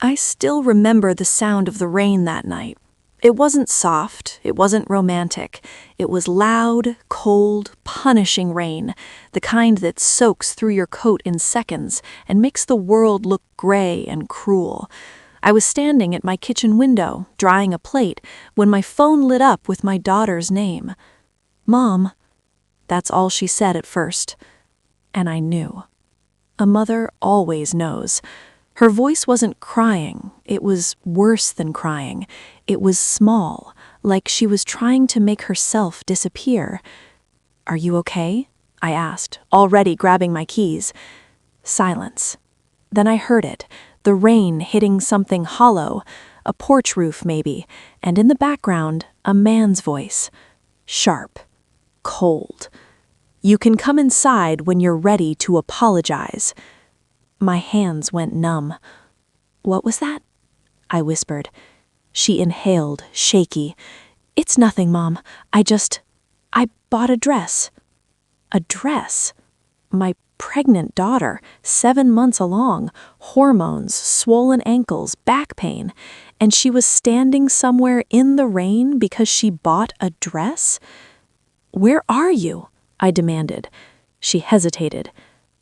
I still remember the sound of the rain that night. It wasn't soft, it wasn't romantic. It was loud, cold, punishing rain, the kind that soaks through your coat in seconds and makes the world look gray and cruel. I was standing at my kitchen window, drying a plate, when my phone lit up with my daughter's name. "Mom." That's all she said at first. And I knew. A mother always knows. Her voice wasn't crying. It was worse than crying. It was small, like she was trying to make herself disappear. "Are you okay?" I asked, already grabbing my keys. Silence. Then I heard it, the rain hitting something hollow, a porch roof maybe, and in the background, a man's voice. Sharp. Cold. "You can come inside when you're ready to apologize." My hands went numb. "What was that?" I whispered. She inhaled, shaky. "It's nothing, Mom. I bought a dress." A dress? My pregnant daughter, 7 months along, hormones, swollen ankles, back pain, and she was standing somewhere in the rain because she bought a dress? "Where are you?" I demanded. She hesitated.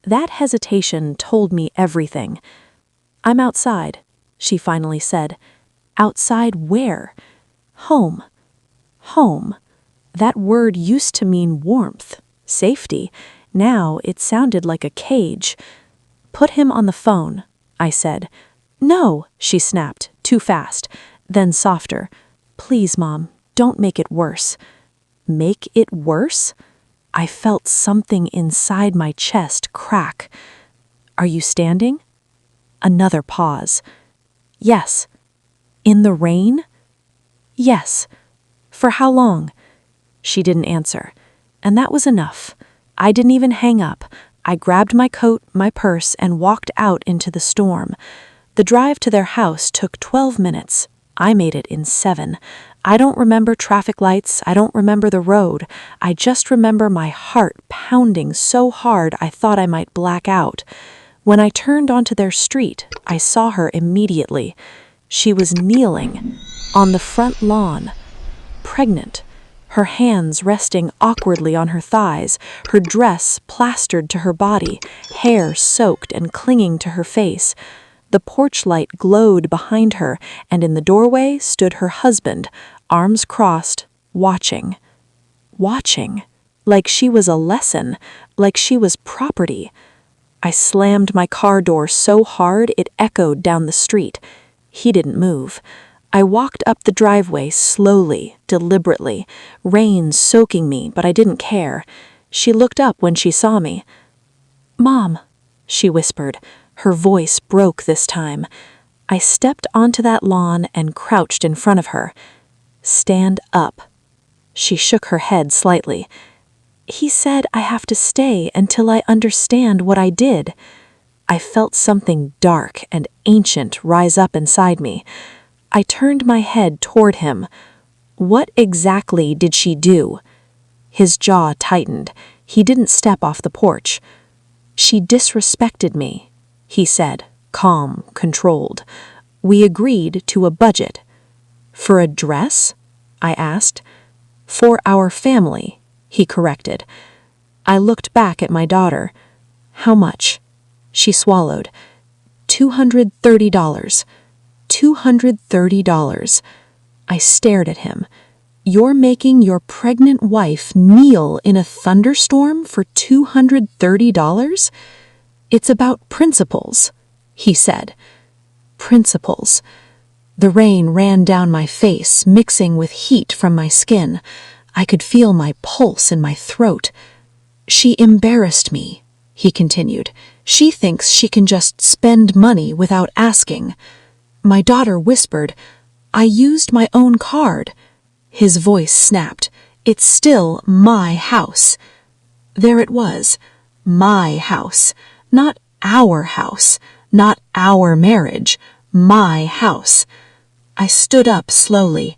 That hesitation told me everything. "I'm outside," she finally said. "Outside where?" "Home." Home. That word used to mean warmth, safety. Now it sounded like a cage. "Put him on the phone," I said. "No," she snapped, too fast. Then softer. "Please, Mom, don't make it worse." Make it worse? I felt something inside my chest crack. "Are you standing?" Another pause. "Yes." "In the rain?" "Yes." "For how long?" She didn't answer. And that was enough. I didn't even hang up. I grabbed my coat, my purse, and walked out into the storm. The drive to their house took 12 minutes. I made it in 7. I don't remember traffic lights, I don't remember the road. I just remember my heart pounding so hard I thought I might black out. When I turned onto their street, I saw her immediately. She was kneeling on the front lawn, pregnant, her hands resting awkwardly on her thighs, her dress plastered to her body, hair soaked and clinging to her face. The porch light glowed behind her, and in the doorway stood her husband, arms crossed, watching. Watching. Like she was a lesson, like she was property. I slammed my car door so hard it echoed down the street. He didn't move. I walked up the driveway slowly, deliberately, rain soaking me, but I didn't care. She looked up when she saw me. "Mom," she whispered. Her voice broke this time. I stepped onto that lawn and crouched in front of her. "Stand up." She shook her head slightly. "He said I have to stay until I understand what I did." I felt something dark and ancient rise up inside me. I turned my head toward him. What exactly did she do? His jaw tightened. He didn't step off the porch. "She disrespected me," he said, calm, controlled. "We agreed to a budget." "For a dress?" I asked. "For our family," he corrected. I looked back at my daughter. "How much?" She swallowed. $230. $230. I stared at him. "You're making your pregnant wife kneel in a thunderstorm for $230? "It's about principles," he said. Principles. The rain ran down my face, mixing with heat from my skin. I could feel my pulse in my throat. "She embarrassed me," he continued. "She thinks she can just spend money without asking." My daughter whispered, "I used my own card." His voice snapped. "It's still my house." There it was. My house. Not our house. Not our marriage. My house. I stood up slowly.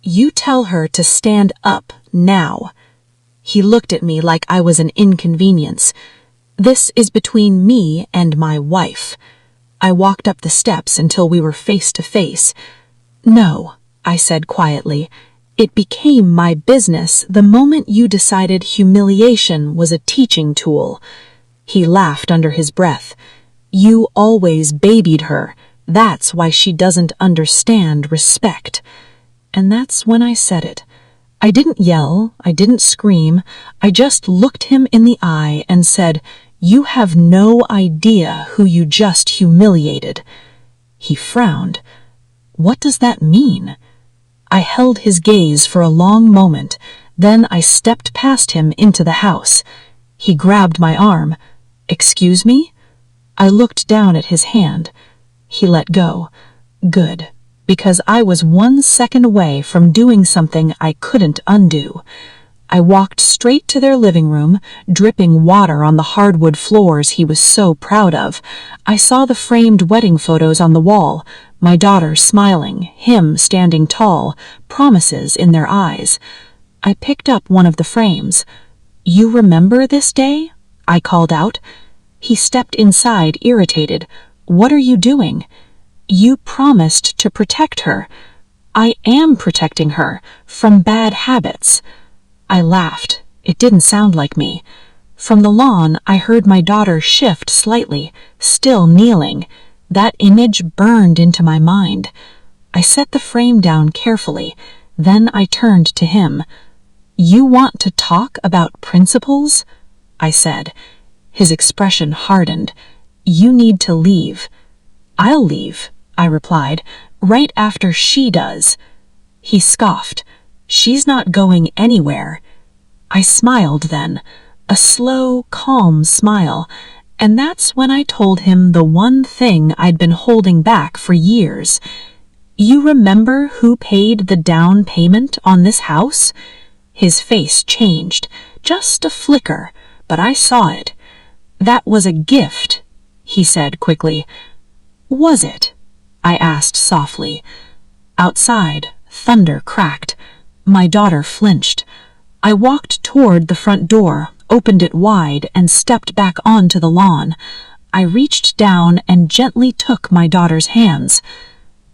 "You tell her to stand up now." He looked at me like I was an inconvenience. "This is between me and my wife." I walked up the steps until we were face to face. "No," I said quietly. "It became my business the moment you decided humiliation was a teaching tool." He laughed under his breath. "You always babied her. That's why she doesn't understand respect." And that's when I said it. I didn't yell, I didn't scream, I just looked him in the eye and said, "You have no idea who you just humiliated." He frowned. "What does that mean?" I held his gaze for a long moment, then I stepped past him into the house. He grabbed my arm. "Excuse me?" I looked down at his hand. He let go. Good, because I was 1 second away from doing something I couldn't undo. I walked straight to their living room, dripping water on the hardwood floors he was so proud of. I saw the framed wedding photos on the wall, my daughter smiling, him standing tall, promises in their eyes. I picked up one of the frames. "You remember this day?" I called out. He stepped inside, irritated. "What are you doing?" "You promised to protect her." "I am protecting her from bad habits." I laughed. It didn't sound like me. From the lawn, I heard my daughter shift slightly, still kneeling. That image burned into my mind. I set the frame down carefully. Then I turned to him. "You want to talk about principles?" I said. His expression hardened. "You need to leave." "I'll leave," I replied, "right after she does." He scoffed. "She's not going anywhere." I smiled then, a slow, calm smile, and that's when I told him the one thing I'd been holding back for years. "You remember who paid the down payment on this house?" His face changed, just a flicker, but I saw it. "That was a gift," he said quickly. "Was it?" I asked softly. Outside, thunder cracked. My daughter flinched. I walked toward the front door, opened it wide, and stepped back onto the lawn. I reached down and gently took my daughter's hands.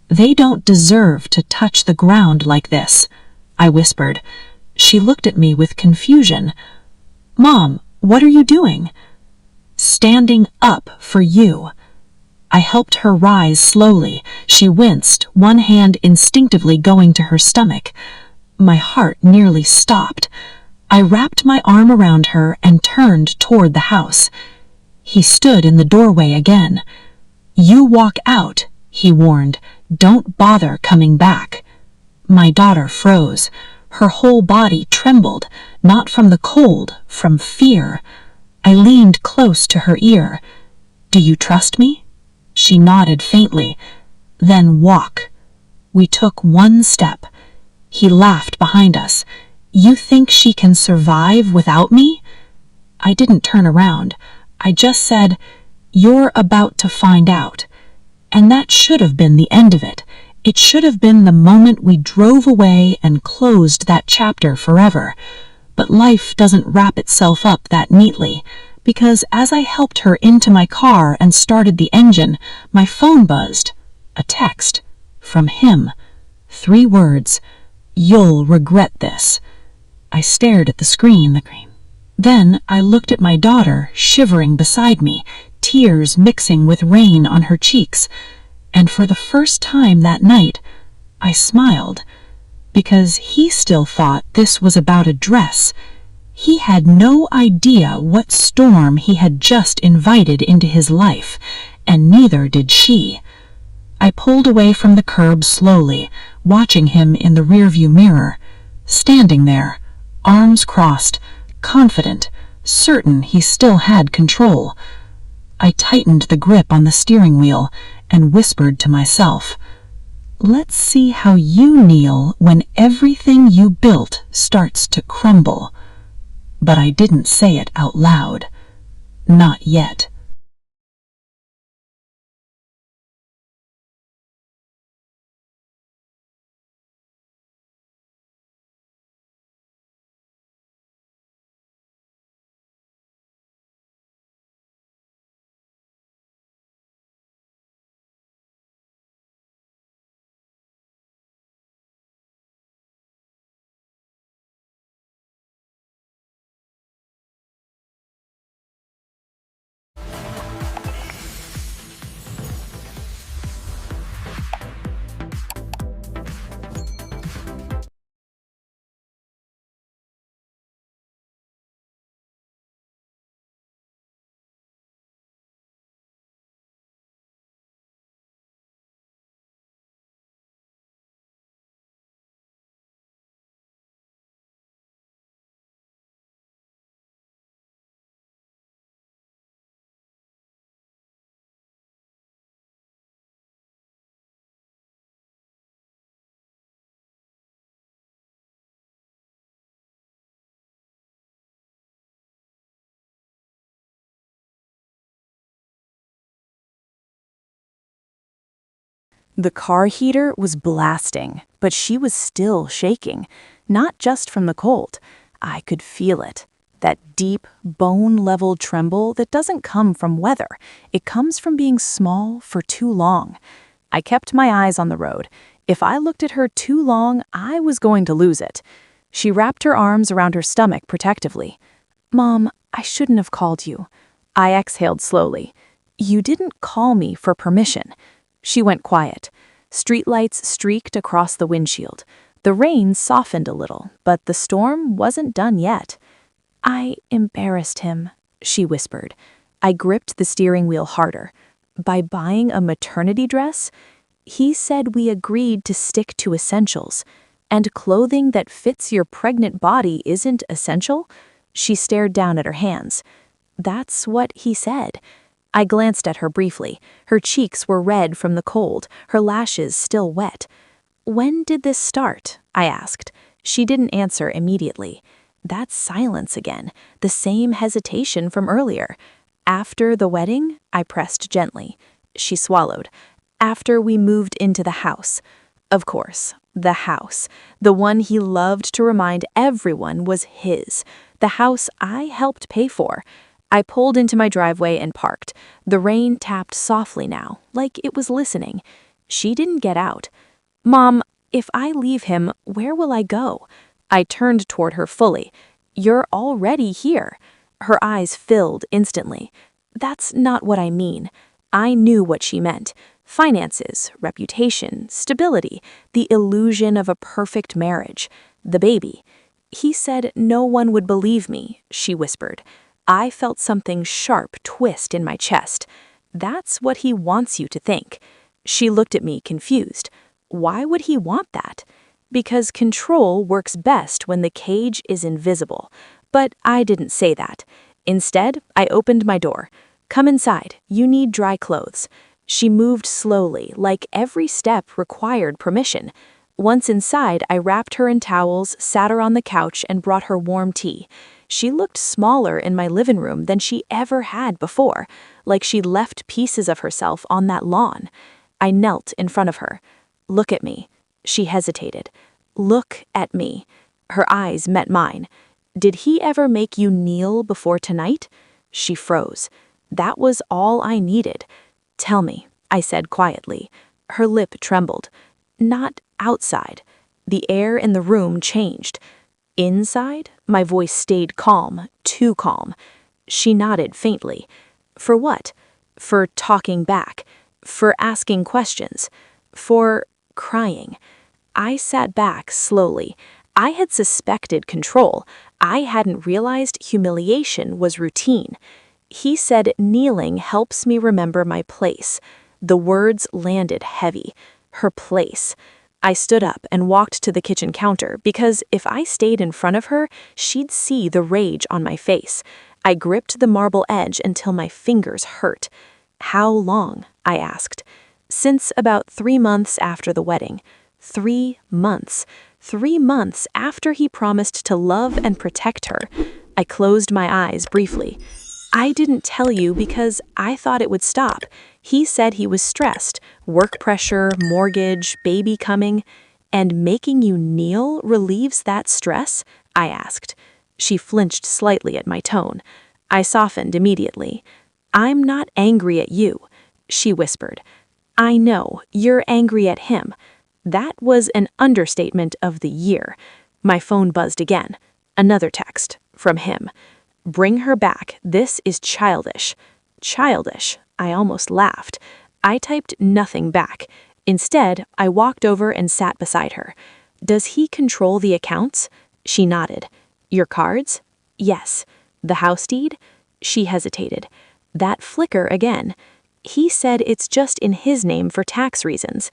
"They don't deserve to touch the ground like this," I whispered. She looked at me with confusion. "Mom, what are you doing?" "Standing up for you." I helped her rise slowly. She winced, one hand instinctively going to her stomach. My heart nearly stopped. I wrapped my arm around her and turned toward the house. He stood in the doorway again. "You walk out," he warned. "Don't bother coming back." My daughter froze. Her whole body trembled, not from the cold, from fear. I leaned close to her ear. "Do you trust me?" She nodded faintly. "Then walk." We took one step. He laughed behind us. "You think she can survive without me?" I didn't turn around. I just said, "You're about to find out." And that should have been the end of it. It should have been the moment we drove away and closed that chapter forever. But life doesn't wrap itself up that neatly, because as I helped her into my car and started the engine, my phone buzzed. A text. From him. 3 words. "You'll regret this." I stared at the screen. Then I looked at my daughter, shivering beside me, tears mixing with rain on her cheeks. And for the first time that night, I smiled, because he still thought this was about a dress. He had no idea what storm he had just invited into his life, and neither did she. I pulled away from the curb slowly, watching him in the rearview mirror, standing there, arms crossed, confident, certain he still had control. I tightened the grip on the steering wheel and whispered to myself, "Let's see how you kneel when everything you built starts to crumble." But I didn't say it out loud. Not yet. The car heater was blasting, but she was still shaking, not just from the cold. I could feel it. That deep, bone-level tremble that doesn't come from weather. It comes from being small for too long. I kept my eyes on the road. If I looked at her too long, I was going to lose it. She wrapped her arms around her stomach protectively. "Mom, I shouldn't have called you." I exhaled slowly. "You didn't call me for permission." She went quiet. Streetlights streaked across the windshield. The rain softened a little, but the storm wasn't done yet. "I embarrassed him," she whispered. I gripped the steering wheel harder. "By buying a maternity dress?" "He said we agreed to stick to essentials. And clothing that fits your pregnant body isn't essential?" She stared down at her hands. "That's what he said." I glanced at her briefly. Her cheeks were red from the cold, her lashes still wet. "When did this start?" I asked. She didn't answer immediately. That silence again, the same hesitation from earlier. "After the wedding?" I pressed gently. She swallowed. "After we moved into the house." Of course, the house. The one he loved to remind everyone was his. The house I helped pay for. I pulled into my driveway and parked. The rain tapped softly now, like it was listening. She didn't get out. "Mom, if I leave him, where will I go?" I turned toward her fully. "You're already here." Her eyes filled instantly. "That's not what I mean." I knew what she meant. Finances, reputation, stability, the illusion of a perfect marriage. The baby. "He said no one would believe me," she whispered. I felt something sharp twist in my chest. "That's what he wants you to think." She looked at me confused. "Why would he want that?" "Because control works best when the cage is invisible." But I didn't say that. Instead, I opened my door. "Come inside. You need dry clothes." She moved slowly, like every step required permission. Once inside, I wrapped her in towels, sat her on the couch, and brought her warm tea. She looked smaller in my living room than she ever had before, like she'd left pieces of herself on that lawn. I knelt in front of her. "Look at me." She hesitated. "Look at me." Her eyes met mine. "Did he ever make you kneel before tonight?" She froze. That was all I needed. "Tell me," I said quietly. Her lip trembled. "Not outside." The air in the room changed. "Inside?" My voice stayed calm, too calm. She nodded faintly. "For what?" "For talking back. For asking questions. For crying." I sat back slowly. I had suspected control. I hadn't realized humiliation was routine. He said kneeling helps me remember my place. The words landed heavy. Her place. I stood up and walked to the kitchen counter because if I stayed in front of her, she'd see the rage on my face. I gripped the marble edge until my fingers hurt. "How long?" I asked. "Since about 3 months after the wedding." 3 months. 3 months after he promised to love and protect her. I closed my eyes briefly. "I didn't tell you because I thought it would stop. He said he was stressed. Work pressure, mortgage, baby coming." "And making you kneel relieves that stress?" I asked. She flinched slightly at my tone. I softened immediately. "I'm not angry at you," she whispered. "I know, you're angry at him." That was an understatement of the year. My phone buzzed again. Another text from him. "Bring her back. This is childish." Childish. I almost laughed. I typed nothing back. Instead, I walked over and sat beside her. "Does he control the accounts?" She nodded. "Your cards?" "Yes." "The house deed?" She hesitated. That flicker again. "He said it's just in his name for tax reasons."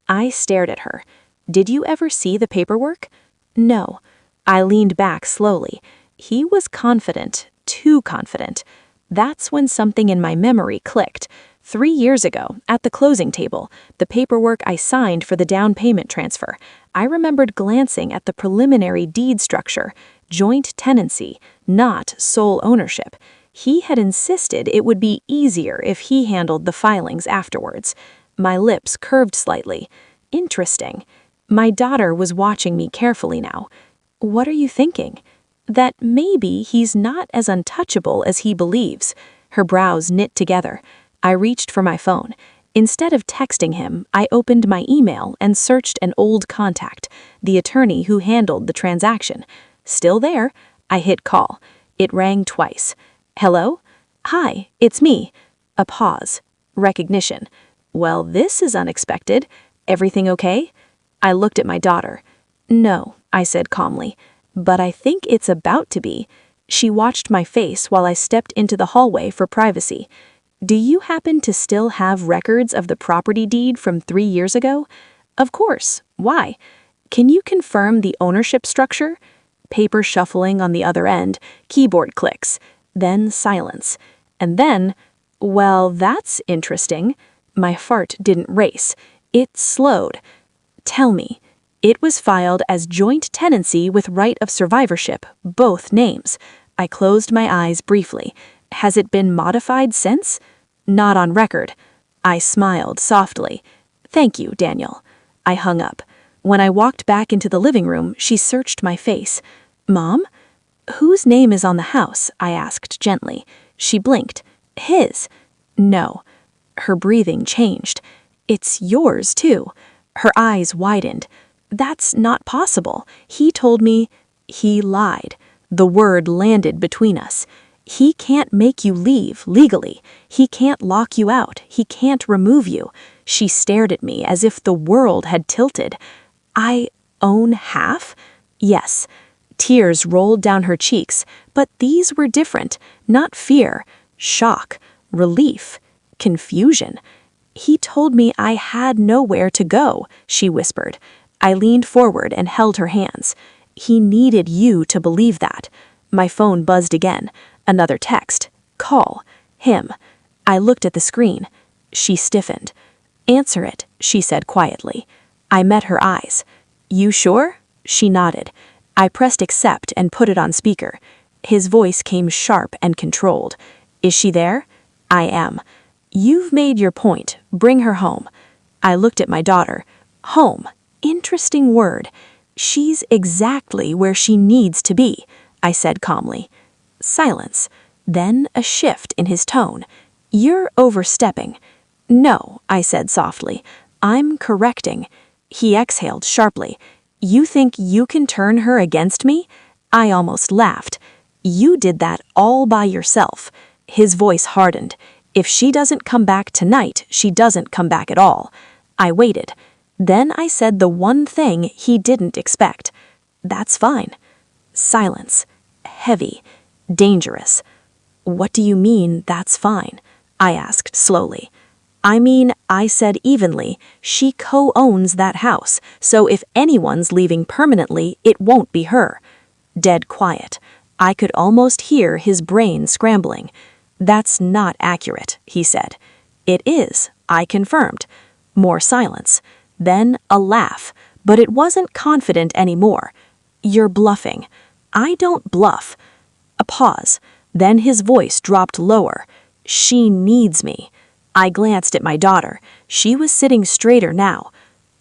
I stared at her. "Did you ever see the paperwork?" "No." I leaned back slowly. He was confident, too confident. That's when something in my memory clicked. 3 years ago, at the closing table, the paperwork I signed for the down payment transfer, I remembered glancing at the preliminary deed structure, joint tenancy, not sole ownership. He had insisted it would be easier if he handled the filings afterwards. My lips curved slightly. Interesting. My daughter was watching me carefully now. What are you thinking? That maybe he's not as untouchable as he believes. Her brows knit together. I reached for my phone. Instead of texting him, I opened my email and searched an old contact, the attorney who handled the transaction. Still there. I hit call. It rang twice. Hello? Hi, it's me. A pause. Recognition. Well, this is unexpected. Everything okay? I looked at my daughter. No, I said calmly, but I think it's about to be. She watched my face while I stepped into the hallway for privacy. Do you happen to still have records of the property deed from 3 years ago? Of course. Why? Can you confirm the ownership structure? Paper shuffling on the other end, keyboard clicks, then silence. And then, well, that's interesting. My fart didn't race. It slowed. Tell me. It was filed as joint tenancy with right of survivorship, both names. I closed my eyes briefly. Has it been modified since? Not on record. I smiled softly. Thank you, Daniel. I hung up. When I walked back into the living room, she searched my face. Mom? Whose name is on the house? I asked gently. She blinked. His. No. Her breathing changed. It's yours, too. Her eyes widened. That's not possible. He told me. He lied. The word landed between us. He can't make you leave legally. He can't lock you out. He can't remove you. She stared at me as if the world had tilted. I own half? Yes. Tears rolled down her cheeks, but these were different. Not fear, shock, relief, confusion. He told me I had nowhere to go, she whispered. I leaned forward and held her hands. He needed you to believe that. My phone buzzed again. Another text. Call. Him. I looked at the screen. She stiffened. Answer it, she said quietly. I met her eyes. You sure? She nodded. I pressed accept and put it on speaker. His voice came sharp and controlled. Is she there? I am. You've made your point. Bring her home. I looked at my daughter. Home. Interesting word. She's exactly where she needs to be, I said calmly. Silence. Then a shift in his tone. You're overstepping. No, I said softly. I'm correcting. He exhaled sharply. You think you can turn her against me? I almost laughed. You did that all by yourself. His voice hardened. If she doesn't come back tonight, she doesn't come back at all. I waited. Then I said the one thing he didn't expect. That's fine. Silence. Heavy. Dangerous. What do you mean, that's fine? I asked slowly. I mean, I said evenly, she co-owns that house, so if anyone's leaving permanently, it won't be her. Dead quiet. I could almost hear his brain scrambling. That's not accurate, he said. It is, I confirmed. More silence. Then a laugh, but it wasn't confident anymore. You're bluffing. I don't bluff. A pause. Then his voice dropped lower. She needs me. I glanced at my daughter. She was sitting straighter now.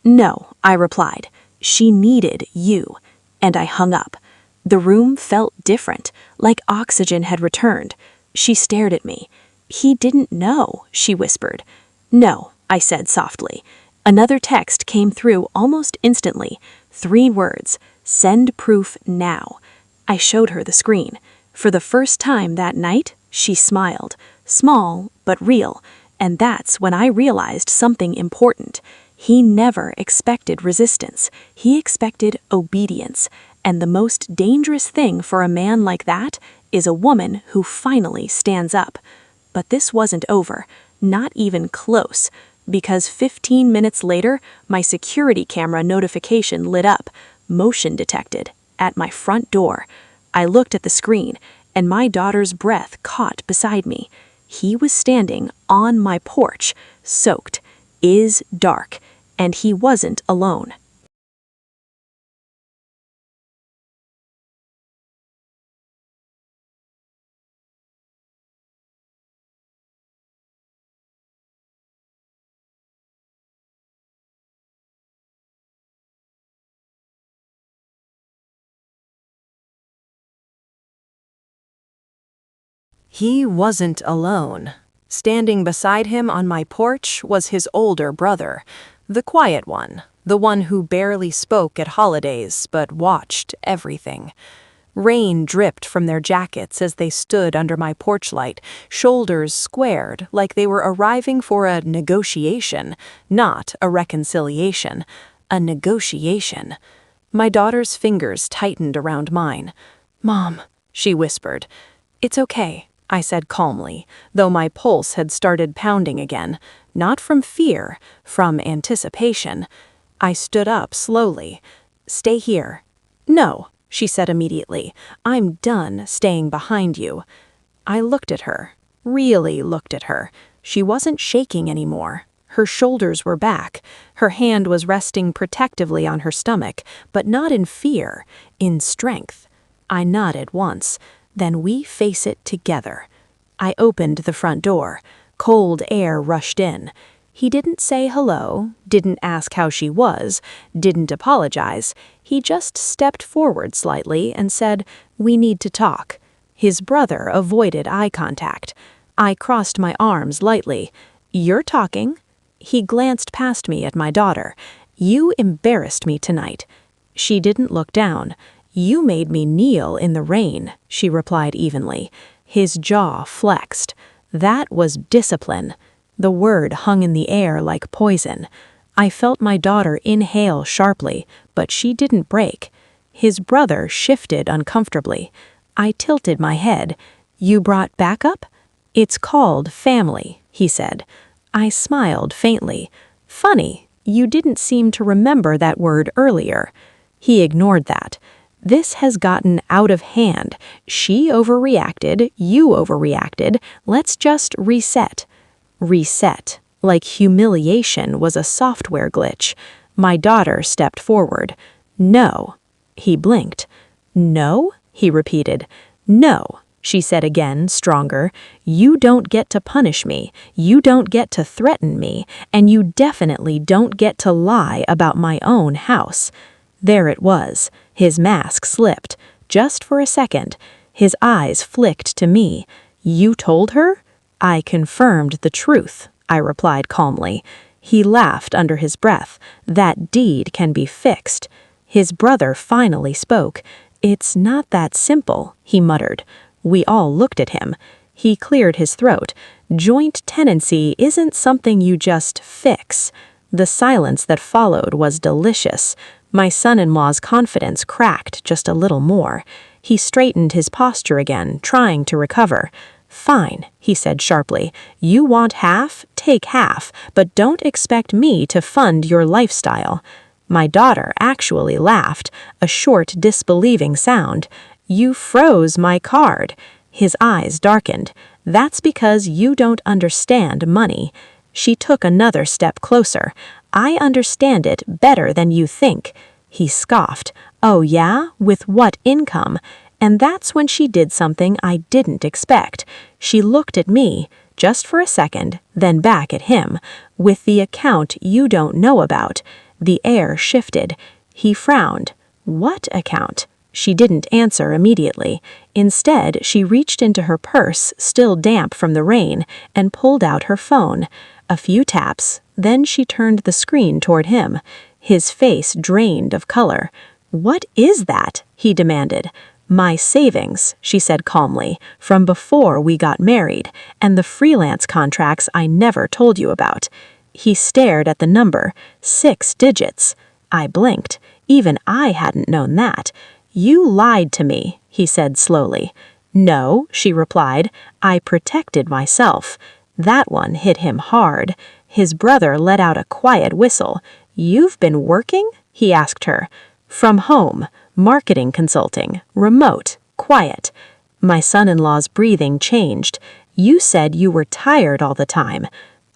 No, I replied. She needed you. And I hung up. The room felt different, like oxygen had returned. She stared at me. He didn't know, she whispered. No, I said softly. Another text came through almost instantly. 3 words. Send proof now. I showed her the screen. For the first time that night, she smiled. Small, but real. And that's when I realized something important. He never expected resistance. He expected obedience. And the most dangerous thing for a man like that is a woman who finally stands up. But this wasn't over. Not even close. Because 15 minutes later, my security camera notification lit up. Motion detected. At my front door. I looked at the screen, and my daughter's breath caught beside me. He was standing on my porch, soaked, is dark, and he wasn't alone. He wasn't alone. Standing beside him on my porch was his older brother, the quiet one, the one who barely spoke at holidays but watched everything. Rain dripped from their jackets as they stood under my porch light, shoulders squared like they were arriving for a negotiation, not a reconciliation. A negotiation. My daughter's fingers tightened around mine. "Mom," she whispered. "It's okay," I said calmly, though my pulse had started pounding again, not from fear, from anticipation. I stood up slowly. "Stay here." "No," she said immediately. "I'm done staying behind you." I looked at her, really looked at her. She wasn't shaking anymore. Her shoulders were back. Her hand was resting protectively on her stomach, but not in fear, in strength. I nodded once. "Then we face it together." I opened the front door. Cold air rushed in. He didn't say hello, didn't ask how she was, didn't apologize. He just stepped forward slightly and said, "We need to talk." His brother avoided eye contact. I crossed my arms lightly. "You're talking." He glanced past me at my daughter. "You embarrassed me tonight." She didn't look down. "You made me kneel in the rain," she replied evenly. His jaw flexed. That was discipline. The word hung in the air like poison. I felt my daughter inhale sharply, but she didn't break. His brother shifted uncomfortably. I tilted my head. "You brought backup?" "It's called family," he said. I smiled faintly. "Funny, you didn't seem to remember that word earlier." He ignored that. "This has gotten out of hand. She overreacted, you overreacted. Let's just reset." Reset, like humiliation was a software glitch. My daughter stepped forward. "No." He blinked. "No?" he repeated. "No," she said again, stronger. "You don't get to punish me, you don't get to threaten me, and you definitely don't get to lie about my own house." There it was. His mask slipped. Just for a second. His eyes flicked to me. "You told her?" "I confirmed the truth," I replied calmly. He laughed under his breath. "That deed can be fixed." His brother finally spoke. "It's not that simple," he muttered. We all looked at him. He cleared his throat. "Joint tenancy isn't something you just fix." The silence that followed was delicious. My son-in-law's confidence cracked just a little more. He straightened his posture again, trying to recover. "Fine," he said sharply. "You want half? Take half, but don't expect me to fund your lifestyle." My daughter actually laughed, a short, disbelieving sound. "You froze my card." His eyes darkened. "That's because you don't understand money." She took another step closer. "I understand it better than you think." He scoffed. "Oh yeah? With what income?" And that's when she did something I didn't expect. She looked at me, just for a second, then back at him. "With the account you don't know about." The air shifted. He frowned. "What account?" She didn't answer immediately. Instead, she reached into her purse, still damp from the rain, and pulled out her phone. A few taps, then she turned the screen toward him. His face drained of color. "What is that?" he demanded. "My savings," she said calmly, "from before we got married, and the freelance contracts I never told you about." He stared at the number. 6 digits. I blinked. Even I hadn't known that. "You lied to me," he said slowly. "No," she replied. "I protected myself." That one hit him hard. His brother let out a quiet whistle. "You've been working?" he asked her. "From home. Marketing consulting. Remote. Quiet." My son-in-law's breathing changed. "You said you were tired all the time."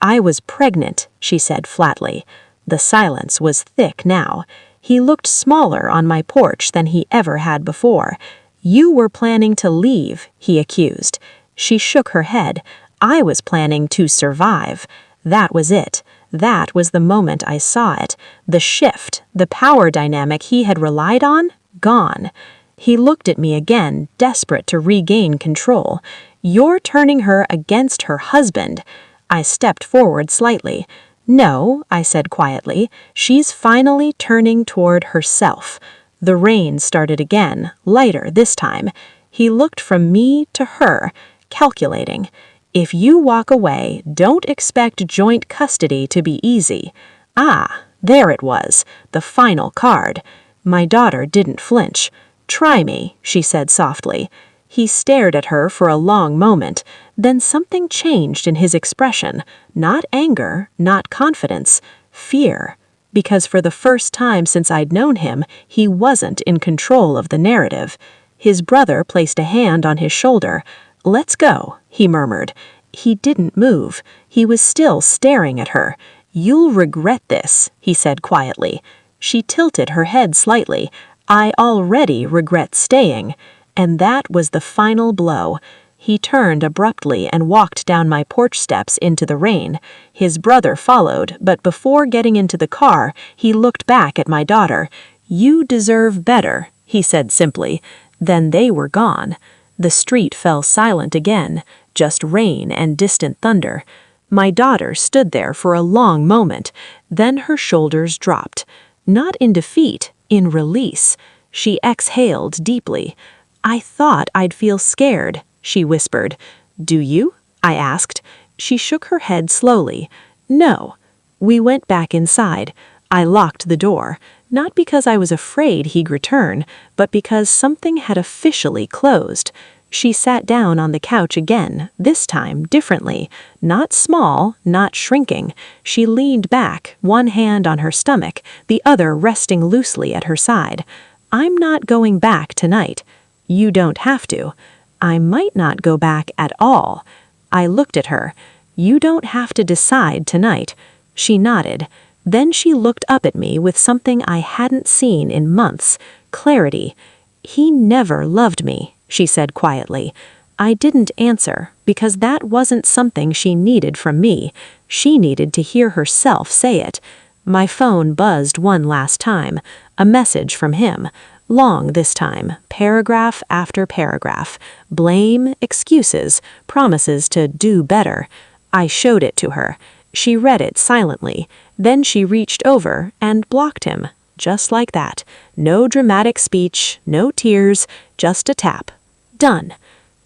"I was pregnant," she said flatly. The silence was thick now. He looked smaller on my porch than he ever had before. "You were planning to leave," he accused. She shook her head. "I was planning to survive." That was it. That was the moment I saw it. The shift, the power dynamic he had relied on, gone. He looked at me again, desperate to regain control. You're turning her against her husband." I stepped forward slightly. "No," I said quietly, "she's finally turning toward herself." The rain started again, lighter this time. He looked from me to her, calculating. "If you walk away, don't expect joint custody to be easy." Ah, there it was, the final card. My daughter didn't flinch. "Try me," she said softly. He stared at her for a long moment, then something changed in his expression. Not anger, not confidence, fear. Because for the first time since I'd known him, he wasn't in control of the narrative. His brother placed a hand on his shoulder. "Let's go," he murmured. He didn't move. He was still staring at her. "You'll regret this," he said quietly. She tilted her head slightly. "I already regret staying." And that was the final blow. He turned abruptly and walked down my porch steps into the rain. His brother followed, but before getting into the car, he looked back at my daughter. "You deserve better," he said simply. Then they were gone. The street fell silent again, just rain and distant thunder. My daughter stood there for a long moment, then her shoulders dropped. Not in defeat, in release. She exhaled deeply. "I thought I'd feel scared," she whispered. "Do you?" I asked. She shook her head slowly. "No." We went back inside. I locked the door, not because I was afraid he'd return, but because something had officially closed. She sat down on the couch again, this time differently. Not small, not shrinking. She leaned back, one hand on her stomach, the other resting loosely at her side. "I'm not going back tonight." "You don't have to." "I might not go back at all." I looked at her. "You don't have to decide tonight." She nodded. Then she looked up at me with something I hadn't seen in months, clarity. "He never loved me," she said quietly. I didn't answer, because that wasn't something she needed from me. She needed to hear herself say it. My phone buzzed one last time, a message from him. Long this time, paragraph after paragraph. Blame, excuses, promises to do better. I showed it to her. She read it silently. Then she reached over and blocked him. Just like that. No dramatic speech, no tears, just a tap. Done.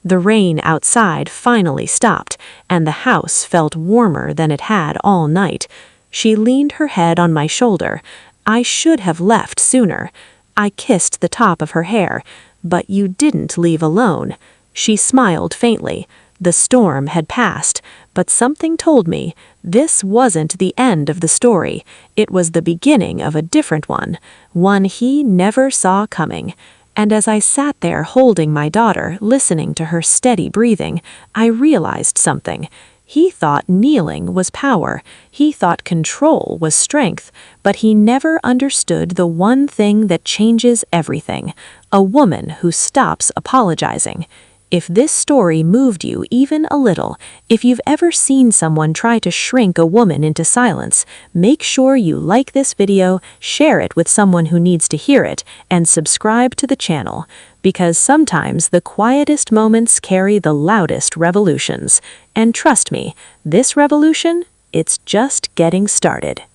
The rain outside finally stopped, and the house felt warmer than it had all night. She leaned her head on my shoulder. I should have left sooner. I kissed the top of her hair. "But you didn't leave alone." She smiled faintly. The storm had passed, but something told me this wasn't the end of the story. It was the beginning of a different one he never saw coming. And as I sat there holding my daughter, listening to her steady breathing, I realized something. He thought kneeling was power. He thought control was strength. But he never understood the one thing that changes everything: a woman who stops apologizing. If this story moved you even a little, if you've ever seen someone try to shrink a woman into silence, make sure you like this video, share it with someone who needs to hear it, and subscribe to the channel. Because sometimes the quietest moments carry the loudest revolutions. And trust me, this revolution, it's just getting started.